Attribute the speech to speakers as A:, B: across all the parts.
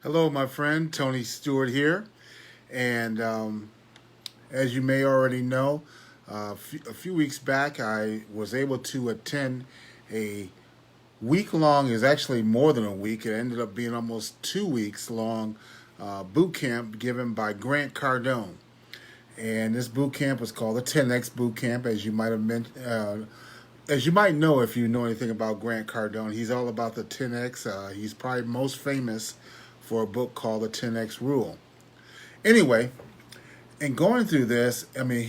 A: Hello, my friend. Tony Stewart here. And as you may already know, a few weeks back I was able to attend a week long, is actually more than a week. It ended up being almost 2 weeks long boot camp given by Grant Cardone. And this boot camp was called the 10X Boot Camp, as you might have mentioned. As you might know if you know anything about Grant Cardone, he's all about the 10X. He's probably most famous for a book called The 10X Rule. Anyway, in going through this, I mean,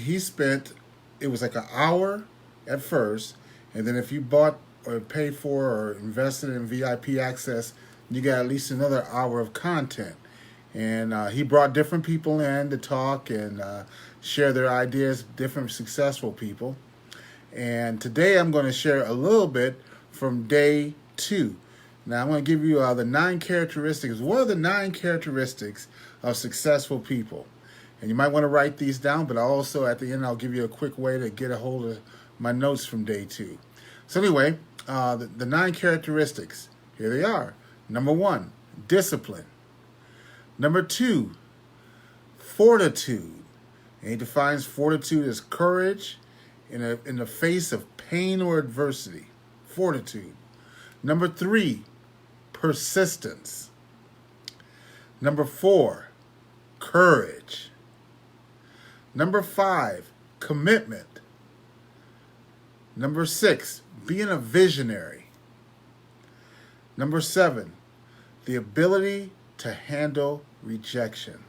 A: it was like an hour at first, and then if you bought or paid for or invested in VIP access, you got at least another hour of content. And he brought different people in to talk and share their ideas, different successful people. And today I'm going to share a little bit from day 2. Now I'm going to give you the 9 characteristics. What are the 9 characteristics of successful people? And you might want to write these down, but also at the end I'll give you a quick way to get a hold of my notes from day 2. So anyway, the 9 characteristics, here they are. Number 1, discipline. Number 2, fortitude. And he defines fortitude as courage in the face of pain or adversity. Fortitude. Number 3, persistence. Number 4, courage. Number 5, commitment. Number 6, being a visionary. Number 7, the ability to handle rejection.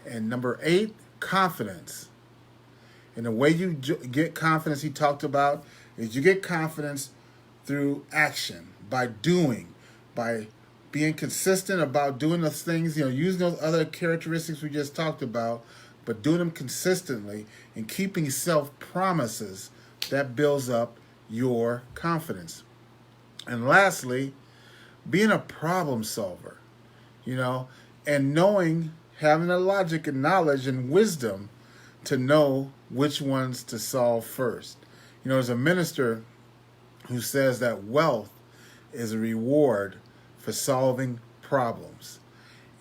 A: And number 8, confidence. And the way you get confidence, he talked about, is you get confidence through action, by doing, by being consistent about doing those things, using those other characteristics we just talked about, but doing them consistently and keeping self-promises that builds up your confidence. And lastly, being a problem solver, and knowing, having the logic and knowledge and wisdom to know which ones to solve first. There's a minister who says that wealth is a reward for solving problems.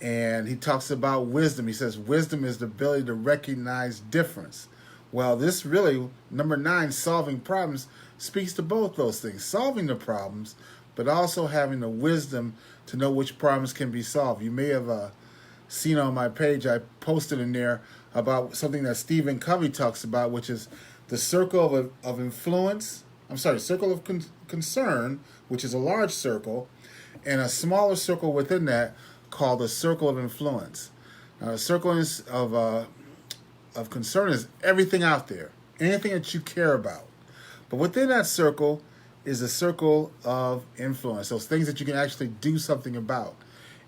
A: And he talks about wisdom. He says wisdom is the ability to recognize difference. Well, this really, number 9, solving problems, speaks to both those things. Solving the problems, but also having the wisdom to know which problems can be solved. You may have seen on my page, I posted in there about something that Stephen Covey talks about, which is the circle of influence. Circle of concern, which is a large circle, and a smaller circle within that called the circle of influence. Now, the circle of concern is everything out there, anything that you care about. But within that circle is a circle of influence, those things that you can actually do something about.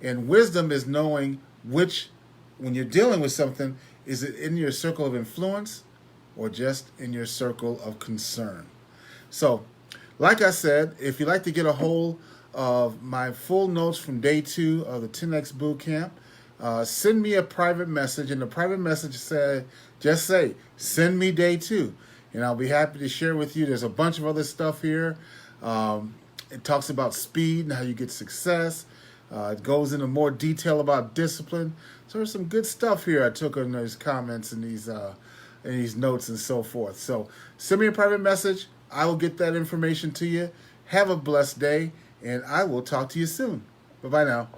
A: And wisdom is knowing when you're dealing with something, is it in your circle of influence or just in your circle of concern? So, like I said, if you'd like to get a hold of my full notes from day 2 of the 10X Boot Camp, send me a private message. And the private message just say, send me day 2. And I'll be happy to share with you. There's a bunch of other stuff here. It talks about speed and how you get success. It goes into more detail about discipline. So there's some good stuff here I took on those comments and these notes and so forth. So send me a private message. I will get that information to you. Have a blessed day, and I will talk to you soon. Bye-bye now.